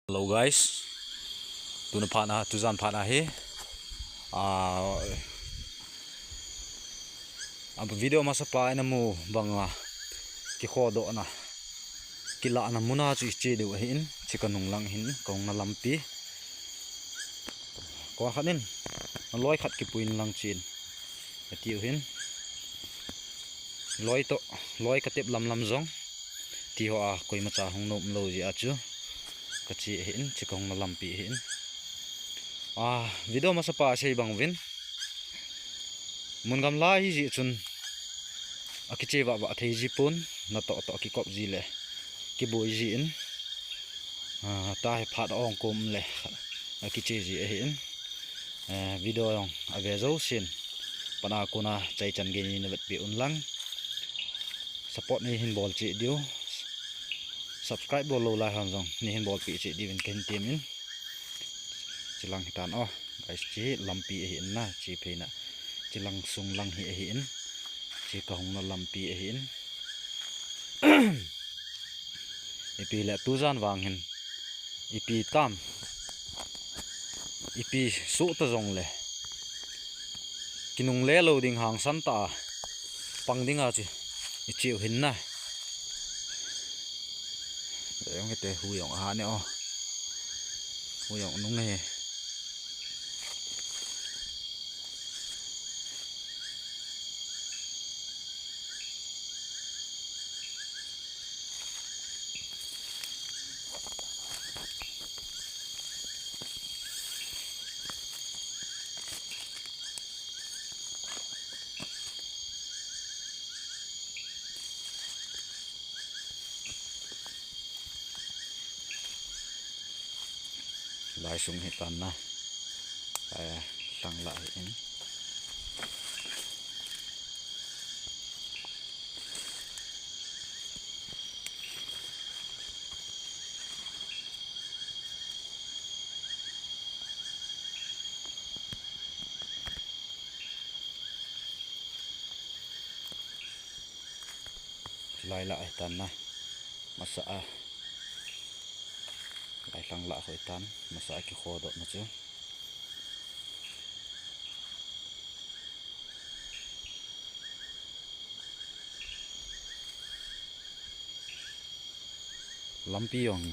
Hello guys, tuna phana tuzan phana he. Ab video ma supply na mu banga ki khodo na kila na muna chu che de hin chikanung lang hin kong na lampi ko khanin loi khat ki puin lang chin atiu hin loi katep lam zong ti ho a koi ma cha hong nom lo ji a chu kachi hin chikong na lampi hin video ma sapa sei bang win mun gam la hi ji chun akiche wa thei ji pun na to ki kop ji le ki boi ji in ta he phat ong kom le akiche ji hin video yong ave zo sin pana kuna chai chan ge ni vet pi unlang support ni hin bol chi dio subscribe bol lo la ham jong ni hin bol pi chi di win ken team in chilang hitan guys chi lampi hin na chi phe na chilang sung lang hi hin chi ka hong na lampi hin ipi le tu jan wang hin ipi tam ipi su ta jong le kinung le lo ding hang san ta pang ding a chi chiu hin na em cái tê hui ông hà nè hui ông nung này lai sung hitan na sang lại in lai lại tan na masa lai sang la khoi tan masa ki khodo na chu lampi yong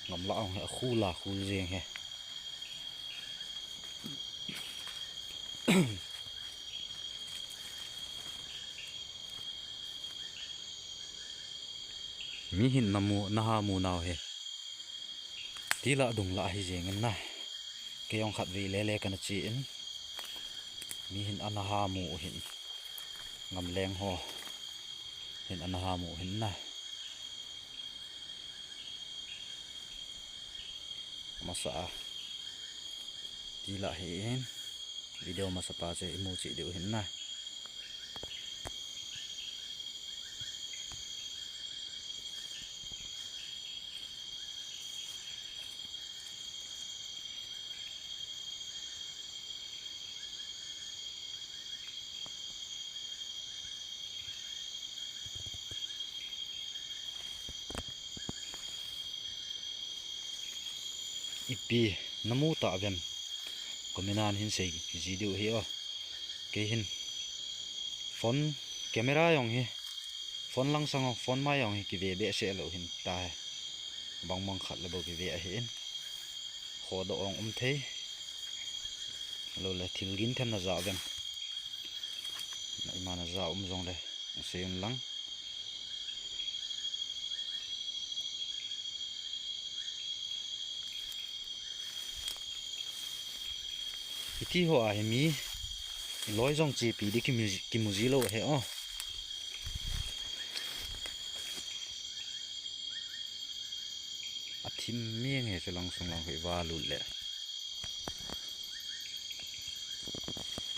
ngam la ong khu la khu riêng he mi hin namu na mu naw he tila dung la hi jeng na ke yong khat vi le kan chi in mi hin anaha mu hin ngam leng ho hin anaha mu hin na masa tila hin video masa pa che imu chi deu hin na ipi namu ta vem kominan hin sei ji deu hi ke hin phone camera yong hi phone lang sang phone ma yong hi ki ve be se lo hin ta bang mang khat le bo ki ve a hin khodo ong thei lo le thil gin them na za vem na imana za jong le se yun lang iti ho a mi loi jong chi pi di ki music lo he athim mieng he chalang sung lang he wa lu le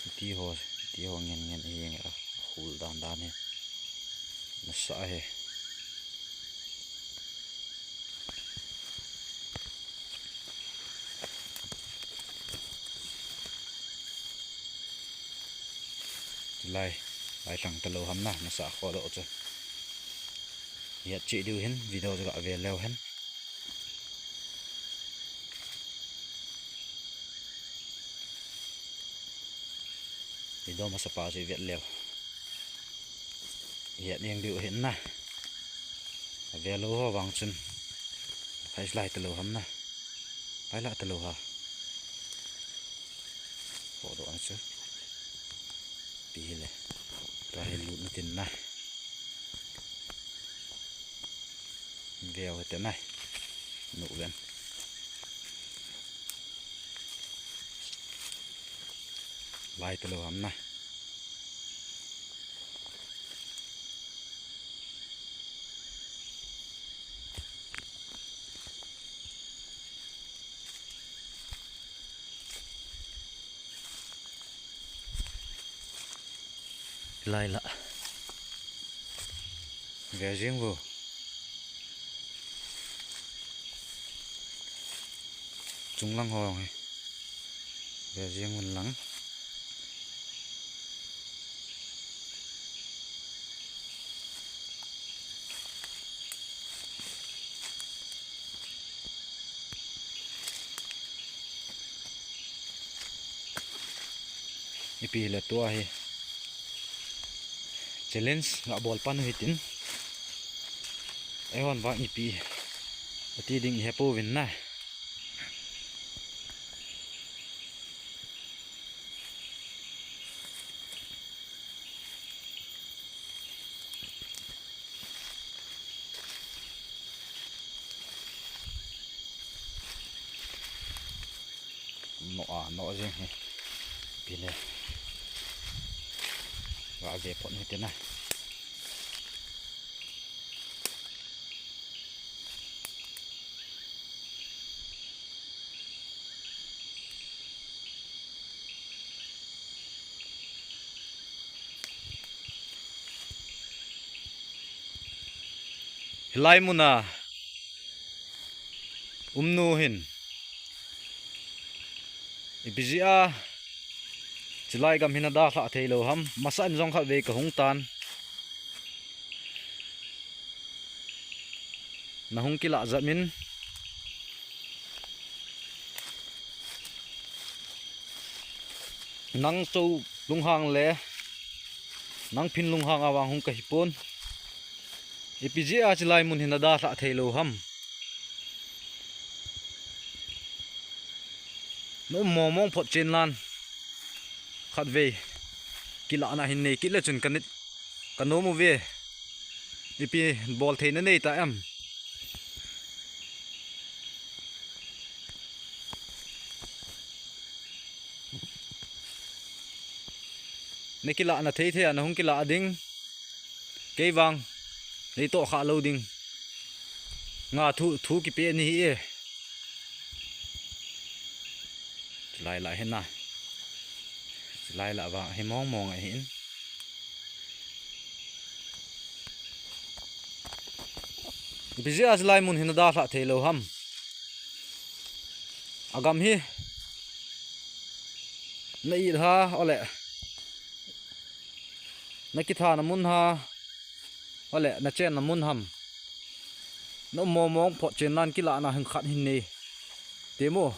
iti ho ngen he hul dan he na sa he lai sang talo ham na sa kho do chu ya chi du hin video ga ve leo hen đi đâu mà sắp bao giờ Việt liều hiệnยังđiều hiện na về lô hoa vàng chân phải lại từ lô hầm na phải lại từ lô ha bỏ đồ ăn chứ bị này ta hay lụn tiền na vèo thế này nụ lên lại từ lô hầm na lại lạ về riêng vô chúng lăng hồ này về riêng mình lắng ipi là tua hi challenge ngã ball pan hitin ai hon wang ipi ati ding hepo win na nọ riêng hi pi le và về phận như thế này lai muna nu hin ibizia chilai gam hina da kha theilo ham masan jong kha ve ka hung tan na hung kila zamin nang chou lung hang le nang phin lung hang awang hung ka hipon ipizia chilai mun hina da kha theilo ham no momong phot chen lan khát về kila na hin nei kila chun kanit kanomu ve ipi ball thein nei ta am ne kila na thei the na hung kila ding ke wang nei to kha lo ding nga thu ki pe ni e lai lại hen na lại là vào hay mong mong hiện bây giờ lại muốn hiện đã phát thấy lâu hầm agam hi này ha ole na kita na mun ha ole na chen na mun ham nó mong phot chen nan kila na hang khat hin ni demo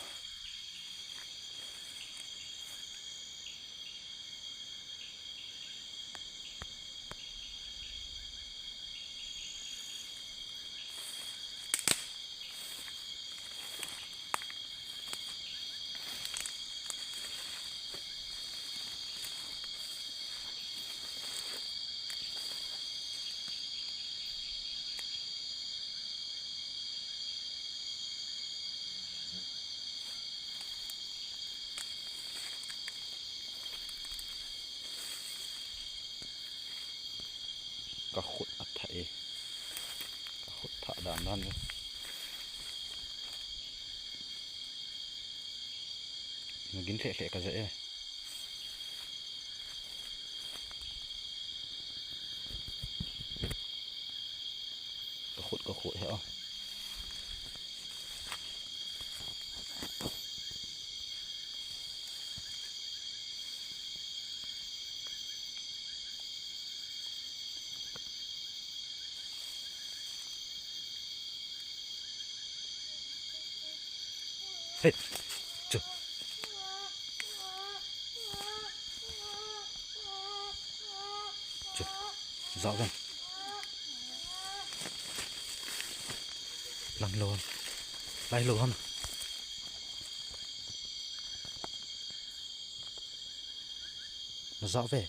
cả khốt ắt thảy cả khốt thả đàn nan nó gin thẻ thẻ cả dễ cả khốt hả hey, rõ gần lăng lồn bay lồn nó rõ về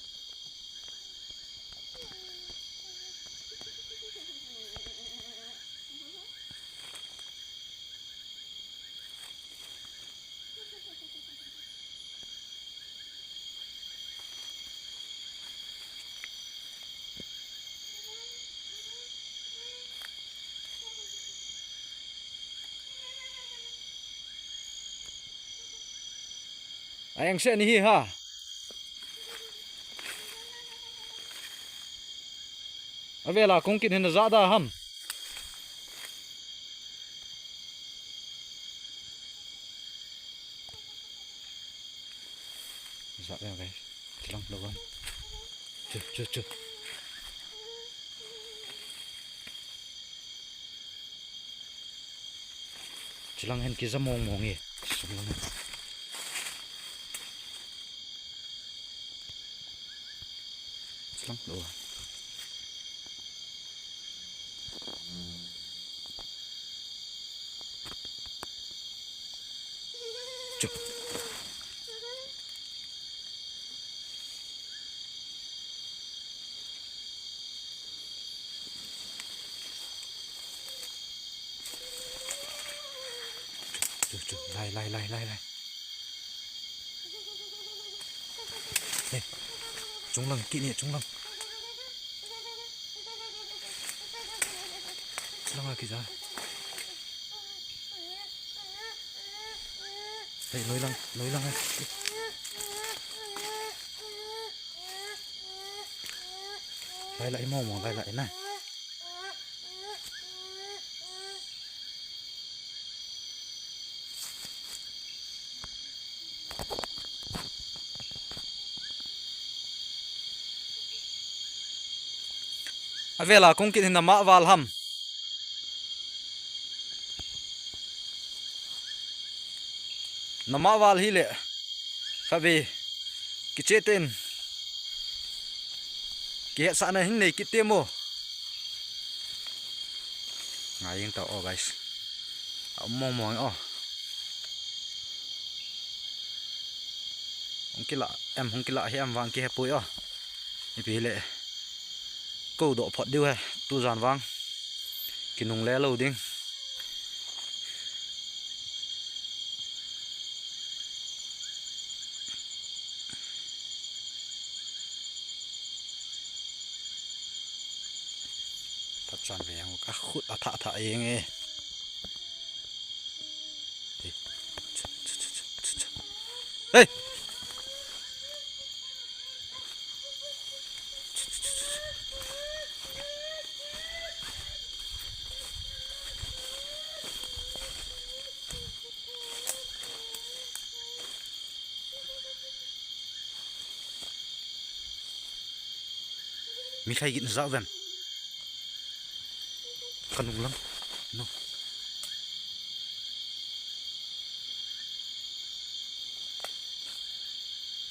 anh sẽ đi ha ở về là cũng kiện hình rõ ra hầm rõ ra cái chỉ lăng đâu không chưa chỉ lăng hình kia ra mong nghề lăng đồ chụp lại đây chúng lăng kỹ niệm chúng lăng là cái gì đây lối lăng này lại mong lại này về là cũng kiện nằm mã vào hầm nằm mã vào hi lệ phải vì cái chết tên cái hệ sản này hình này cái tiêm mồ ngay những tàu guys mong mỏi không kia lạ em không kia lạ hay em vàng kia bụi vì lệ câu độ phật điêu hay tu giàn vang cái nung lé lâu đinh thật tròn về một các khút thả ấy nghe đây mình khai gịn rõ vần con đúng lắm no.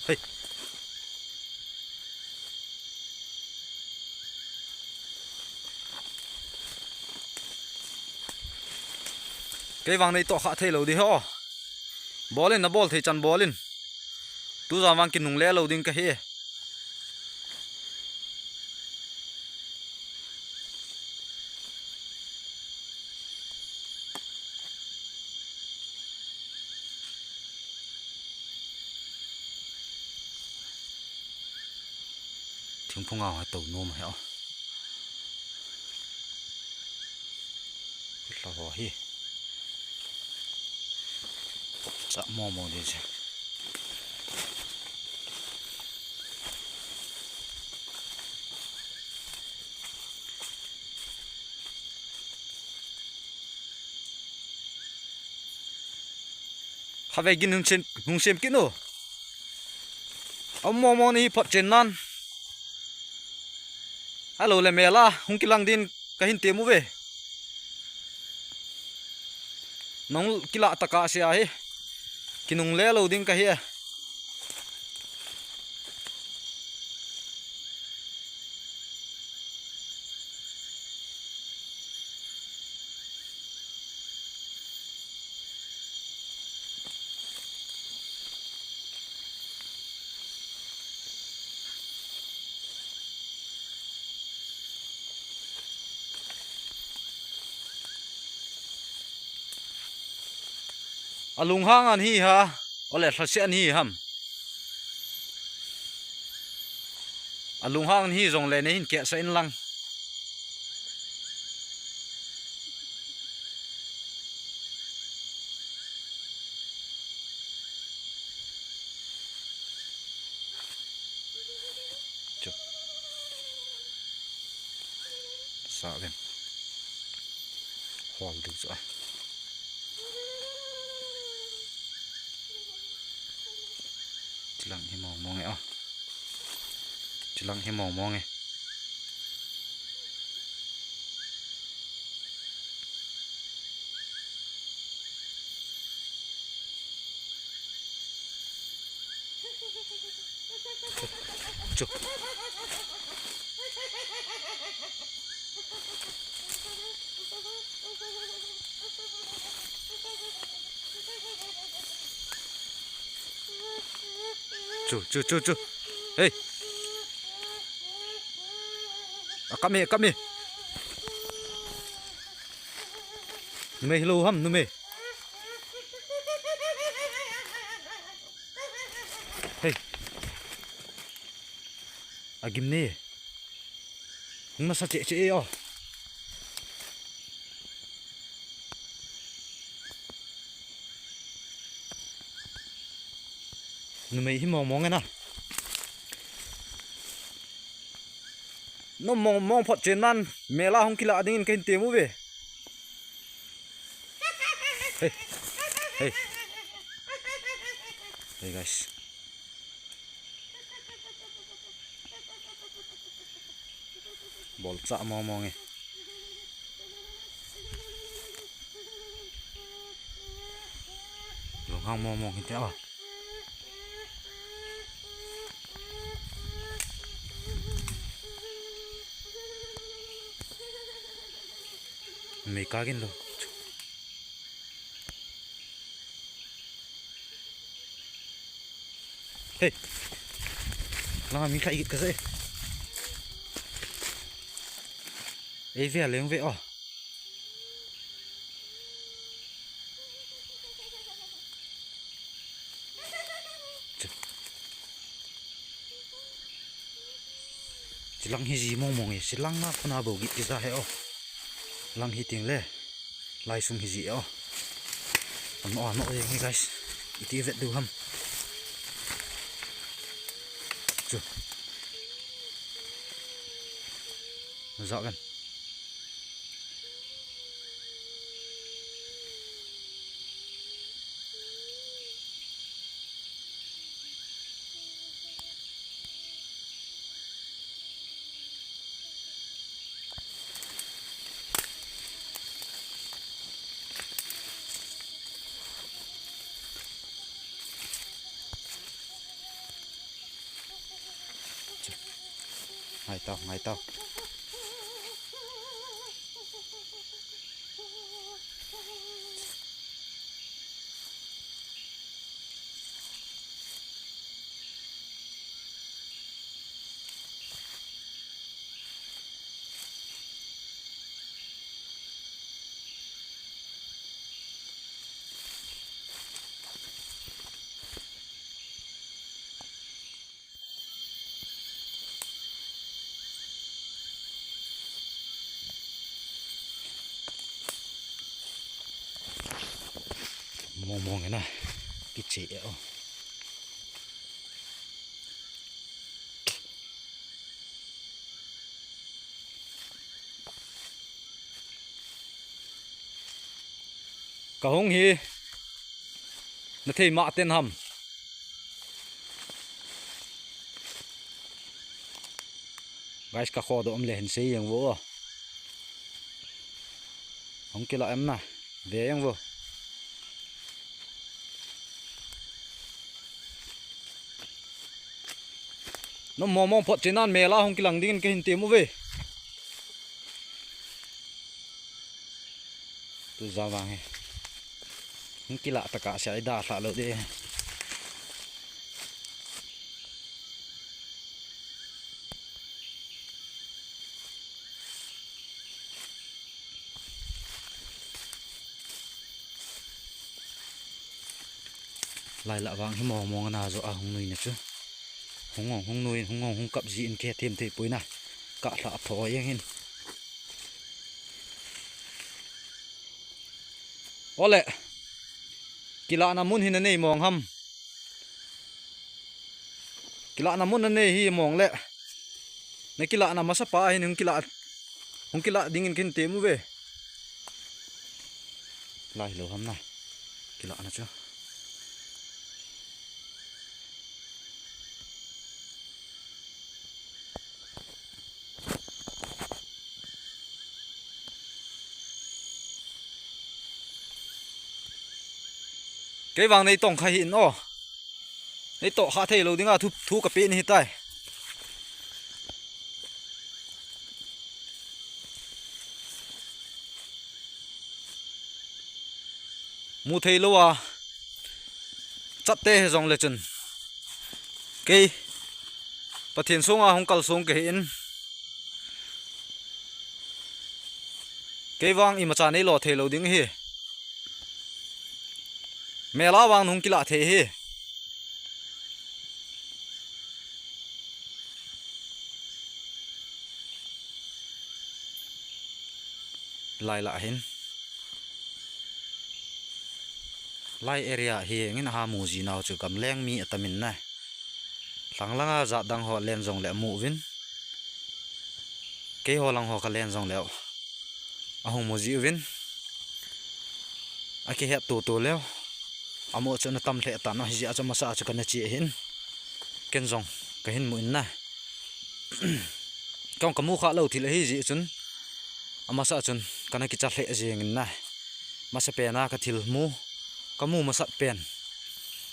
Hey. Cái vàng này to khá thay lâu đi ho bó lên nó bó thì chăn bó lên tu ra vàng kinh nung lẽ lâu đi cái he chúng phong ngào hay tàu nôm hả là hồ hi chạm mò đi chứ hà về gin hung xem kỹ nô ông mò này phật trên nan alo le mela hung kilang din kahin temu ve nong kila taka sia he kinung le lo ding ka he alung hang an hi ha ole thase an hi ham alung hang hi jong le ne hin ke sa in lang sa ven hol du zo chilang hi mong e a chilang hi mong e chu chu hey come here nume hello ham nume hey agim ne nma sa che o nume hi mong na no mong phot chen nan mela hong kila ding ken te mu ve hey guys bol cha mong e lo hang mong te a me kagin lo hey lang mi khai ka se ei ve leng ve o chilang hi ji mong e silang na phuna bo gi za he o lang hi ting le lai sung hi ji o no e guys iti vet du ham chu rõ gần hai tao mong cái này cái chị ạ cả hông hi nó thấy mạ tên hầm guys cả kho độ lên xây yang vô không kia là em nè về yang vô nó mong phật trên ăn mè la không kia lằng đi cái hình tiền mua về tôi ra vàng này không kia lạ tất cả sẽ đa thả lợn đi lại lạ vàng hi mong mong na zo a hong nui na chu hong nui hong kap ji in ke thêm te pui na ka la tho yang hin ole kila na mun hin nei mong ham kila na mun nei hi mong le na kila na masa pa hin hong kila dingin kin te mu ve lai lo ham na kila na chu cái vàng này tổng khai hiện ô này tổ hạ thầy lâu tiếng à thu cà phê này tay mua thầy lâu à chặt tê dòng lệ chân cái và thiền xuống à không cần xuống cái hiện cái vàng im mà trả này lọ thầy lâu tiếng hi mẹ lá vàng nung kila thế hi lại lại hin lại area hi ngin ha mu ji naw chu kam leng mi atamin na lang langa za dang ho len jong le mu win ke ho lang ho ka len jong le ahong mu ji win ake het to leo amo chona tam the ta no hi achama sa chu kana chi hin ken jong ka hin mu in na kong kamu kha lo thil hi ji chun ama sa chun kana ki cha hle jing in na ma sa pe na ka thil mu kamu ma sa pen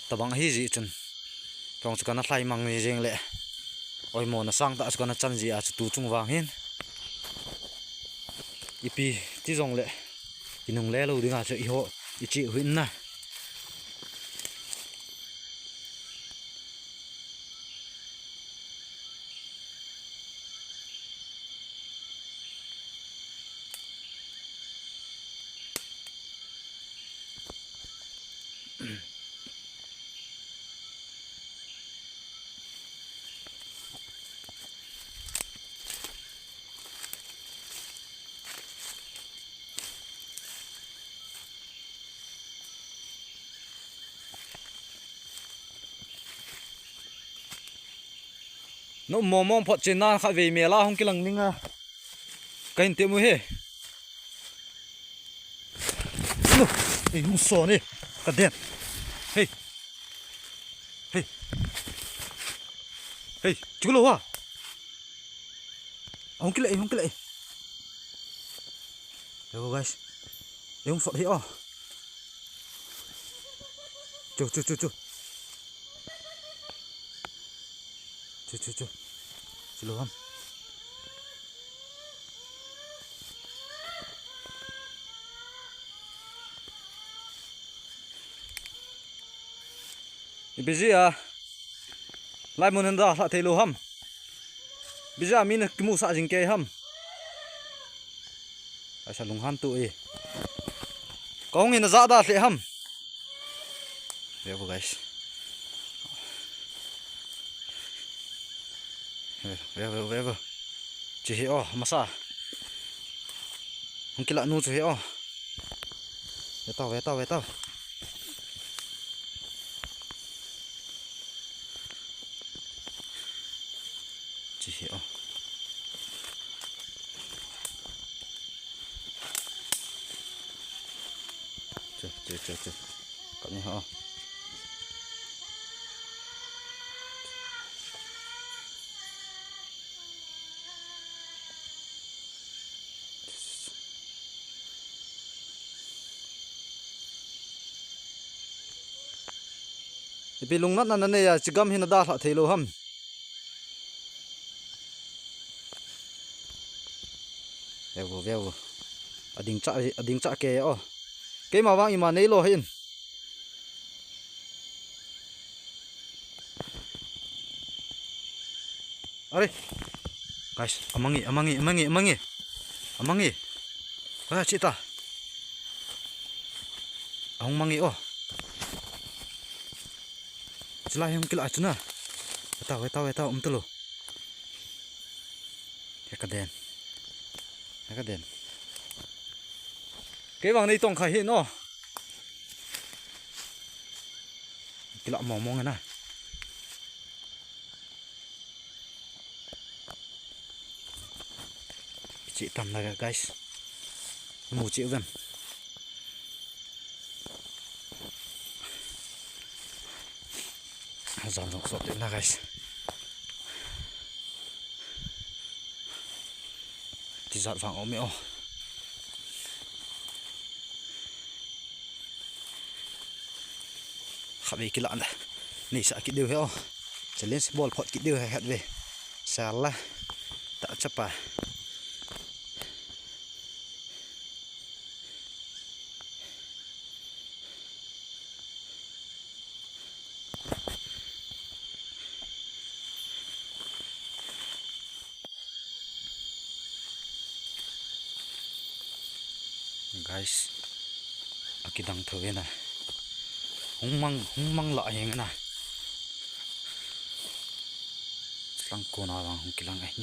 tabang hi ji chun kong chu kana thlai mang ni jing le oi mo na sang ta chu kana chan ji a chu tu chung wang hin ipi ti jong le inung le lo dinga chu i ho i chi huin na nó mong phật trên na khai về mẹ la không cái lằng ninh à cái hình tiệm mới he nó ấy không sò nè cả đen hey hey hey chú lâu à không cái lệ đâu guys không phật thế à chú Silo ham. Busy à. Lai mun nda la thelo ham. Busy à min kimu sa jing ke ham. Asa lung han tu e. Kong in za da le ham. There guys. Where chỉ hi o masa không kila nu chỉ hi o về tao chỉ hi o chờ cậu nhé ho bị lung nát nè này chỉ gam hin da thấy lo ham veo ading cha ke o cái mà vang ima nei lo hin are guys amangi ah cita ahong mangi o Jelai yang kila acuna. Tahu telu. Ya kaden. Cái bằng này tông khai hiện nó. Kila mong nè. Chị tầm này guys. Mù chịu gần. Dọn dọn sọt đến là guys. Thì dọn vàng ốm mẹo. Khắp về cái lợn này. Này sợ cái điều heo. Sẽ lên ball phọt cái điều hẹn về. Sao là tạo chấp à. Guys, aki dang thwe na hung mang la heng na lang ko na wang hung kilang ai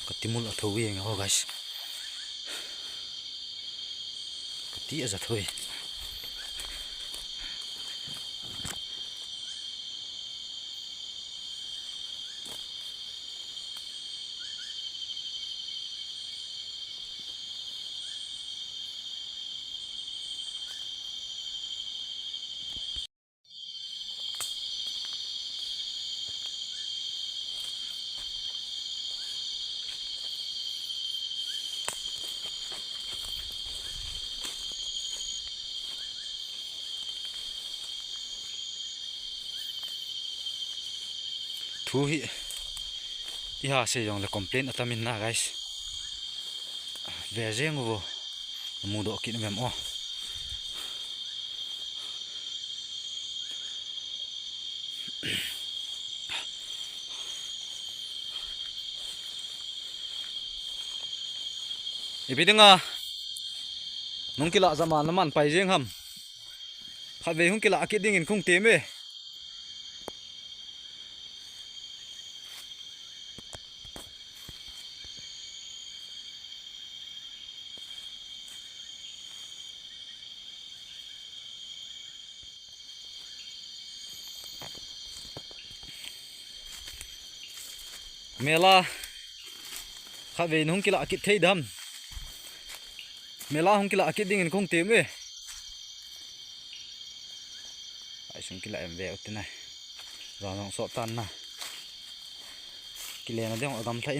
katimul athwi heng ho guys kati aza thwe thu hi iha se yong le complain atamin na guys ve jeng wo mu do kin mem o ibidinga nong kila zaman laman pai jeng ham kha ve hung kila akiding in khung teme mela kha ve hung kila akit thei dam mela hung kila akit ding in khung teme ai sung kila em ve utinai rong so tan na kile na deng agam tha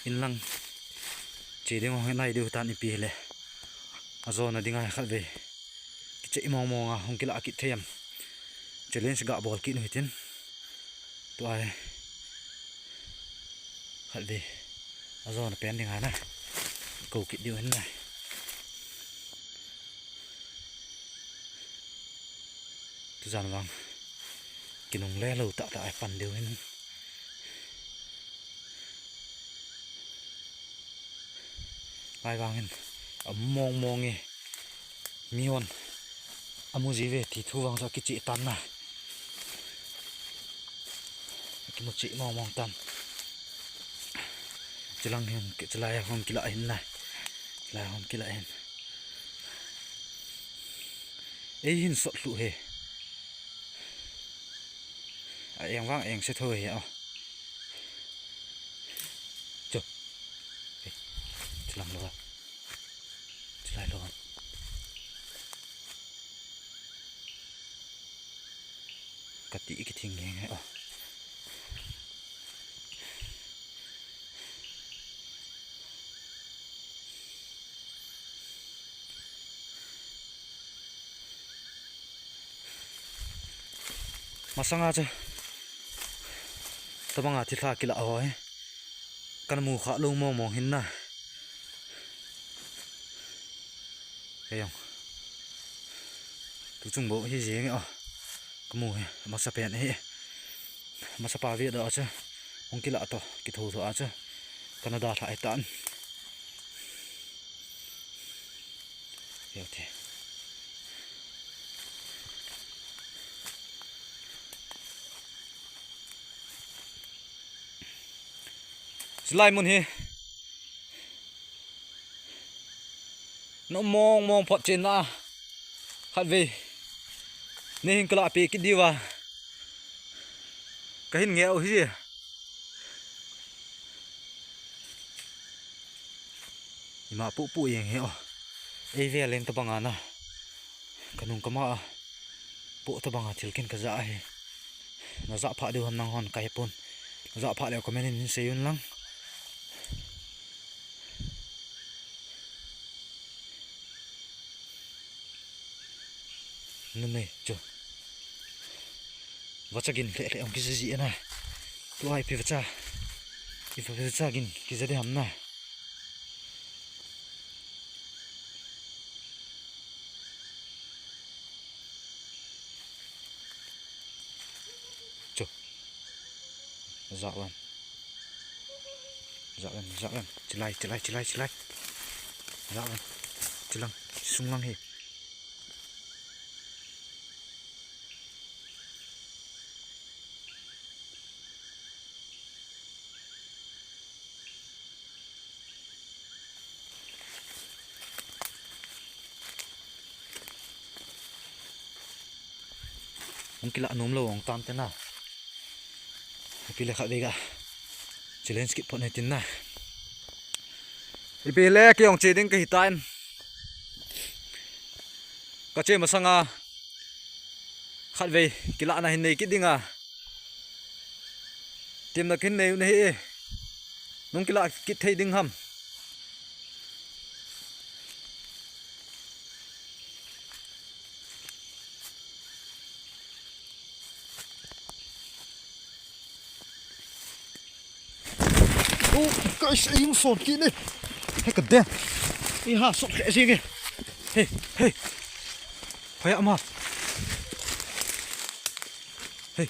in lang che ding hong nai du tan ipi le azo na dinga kha ve che mong a hung kila akit theyam challenge ga bol ki nuitin to ai kha ve azo na pen dinga na ko ki diu hen nai tu jan wang kinong le lo ta ai pan diu hen ai wang hen mong nge mion amu ji ve ti thu wang sa ki chi tan na ki mo chi mong tan chilang hen ke chlai hom kila hin na la hom kila hen ei hin so lu he a eng wang eng se thoi a cho chilang lo chlai lo kati ki thing nge a masanga cha tabanga thi tha kila hoi kan mu kha lu mong hin na kayong tu chung bo hi jeng a kamu masapa ne masapa vi da cha hong kila to ki tho tho acha Canada thai tan yote slide mun hi nó mong phọt trên na khát về nên cái loại bị cái đi vào cái hình nghèo gì mà pu nghèo ai về lên tập bằng à cái nung cái mà pu tập bằng à chỉ cần cái giá hay nó giá phá điều hầm năng hòn cái pon giá phá điều có mấy nên xây lăng nên này chú vắt cha gin lẹ ông cái gì này tôi hay vắt cha gin cái gì đấy hầm này chú dạo lần chỉ lại dạo lần chỉ lăng sung lăng hết ông kila nom lo ong tan tena pile kha vega challenge ki phone tin na pile ki ong cheding ki hitan ka che masanga khat ve kila na hin nei ki dinga tim na kin nei nei nong kila ki thei ding ham guys, ayun son kini. Hey, kadang. Iha, sok kayak sini. Hey. Kayak ama. Hey,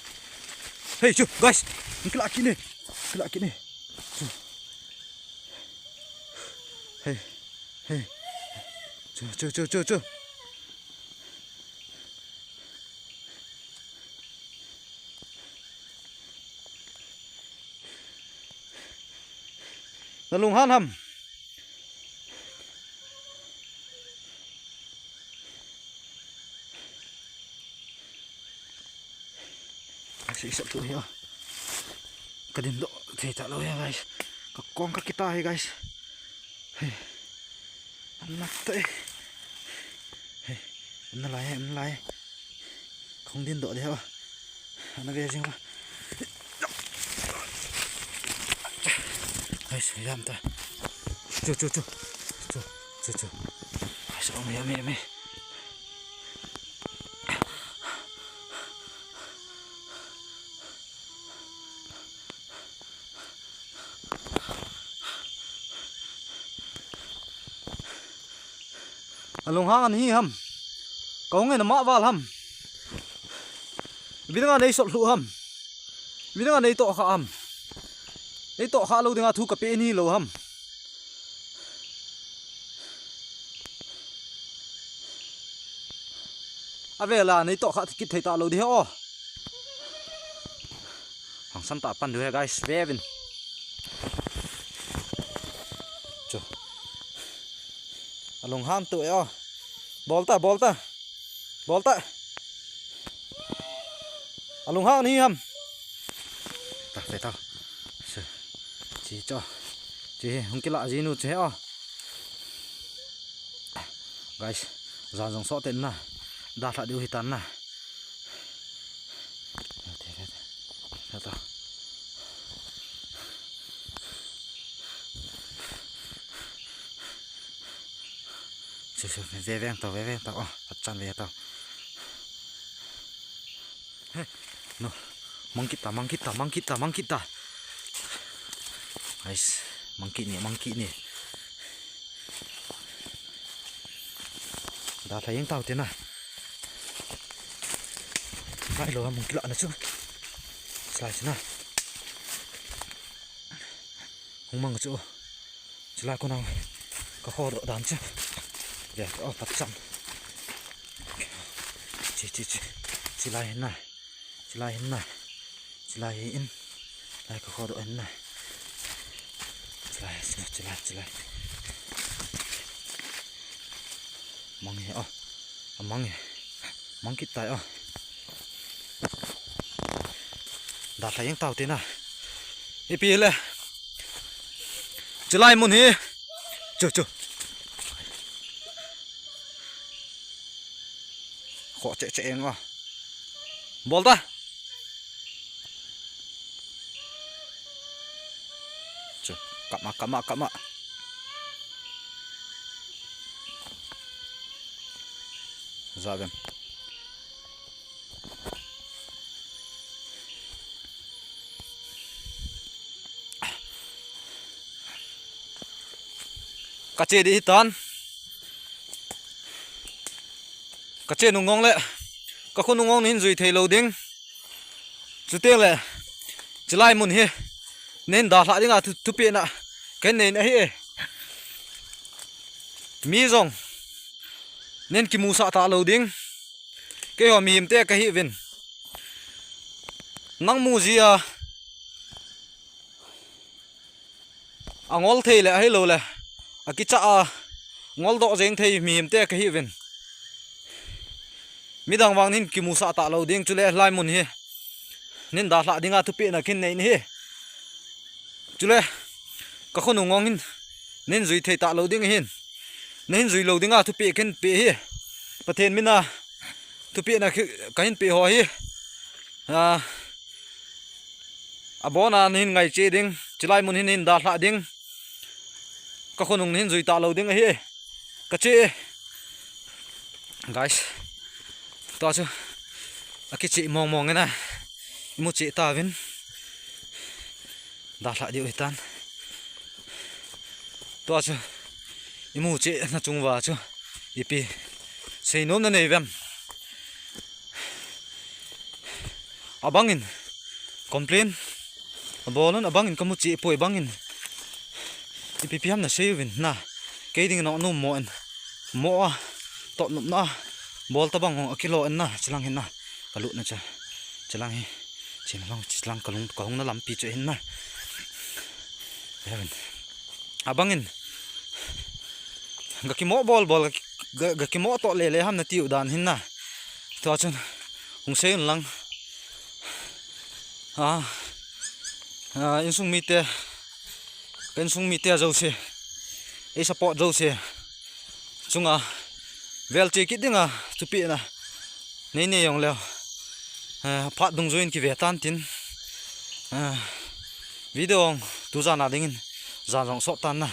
cuy, guys. Kelak kini. Hey. Cuy. Nalung han ham Isap tu ya kadin do theta lo ya guys ka kong ka kita hai guys anak te em lai không điên độ đấy nó về xem guys làm ta chu sao mẹ along hang an hi ham có người nó mạ vào ham vì nó này sọt lụ ham vì nó này to khá ham đấy to khá lâu tiếng thu cà phê ni lâu ham à về là này to khá thì thấy ta lâu đi ho hàng săn tạ pan được guys về bên cho along hang tụi bolta along hang ni ham ta phải tao chỉ cho chị không cái lạ gì nữa thế guys ra dòng sọ tên nè đạt lại điều hi tán nè thế tao về ven tao thật chăn về tao no mang kita guys monkey nè đã thấy những tao thế này phải rồi monkey lợn nữa chứ slide thế nào hung mang chu chila ko nang ka kho do dan chu ya pat cham chi lai hin na chi lai hin lai ka kho do hin na chi lai mang he mang kit tai da thai yang tau te na e pi le chi lai mun hi chu kho che eng bol ta chu kap ma ra bên cá chê đi tan cá chê nung ngon lệ cá khôn nung ngon nên rồi thấy lâu đinh chú tiên lệ chỉ lại muốn hi nên đào lại đi ngà thu tiền ạ cái này này mi rong nên kim musa ta lâu đinh cái họ mìm te cái hi vin nang mu gì à ngol thei lệ hay lâu lệ cái cha ngol đọ deng thei mìm te cái hi vin mi dang wang nên kim musa ta lâu đinh chú lệ lai mun hi nên đào lại đi ngà thu tiền là cái này hi chú lệ các con ngon hin nên rồi thei ta lâu đinh hin nên rồi lâu đinh ngà thu tiền cái hiประเทศมินาทุปีนะคือกันหินปีหอยบอนาหินไงเจดิงจิไลมุนหินดาละดิงก็คนหินจุยตาเราดิงเฮ้ก็เจ guys ต่อชูอากิจิมองกันนะมุจิตาวินดาละเดียวอีตันต่อชูมุจิน่าจงว่าชูอีปีsei nom na nei vem abangin complain abolon abangin kamuchi poi bangin ipipiam na sevin na keding no no mo to nup na bol ta bang akilo en na chilang hin na kalu na cha chilang hi chilang kalung na lampi chu hin na abangin gakimo bol gakimo to le ham na tiu dan hin na to chun hung se lang in sung mi te kan sung mi te zo se e support zo se chunga vel chi ki dinga chupi na nei yong leo phat dung join ki ve tan tin video tu za na dingin za rong so tan na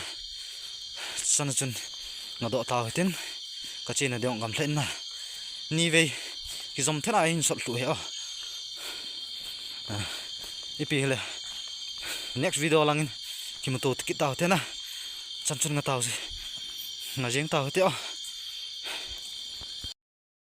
san chun na do ta tin ka chi na deong gam thlen na ni ve ki zom thena in sot lu he ipi le next video langin ki mo to ki ta thena chan chun nga ta si na jeng ta te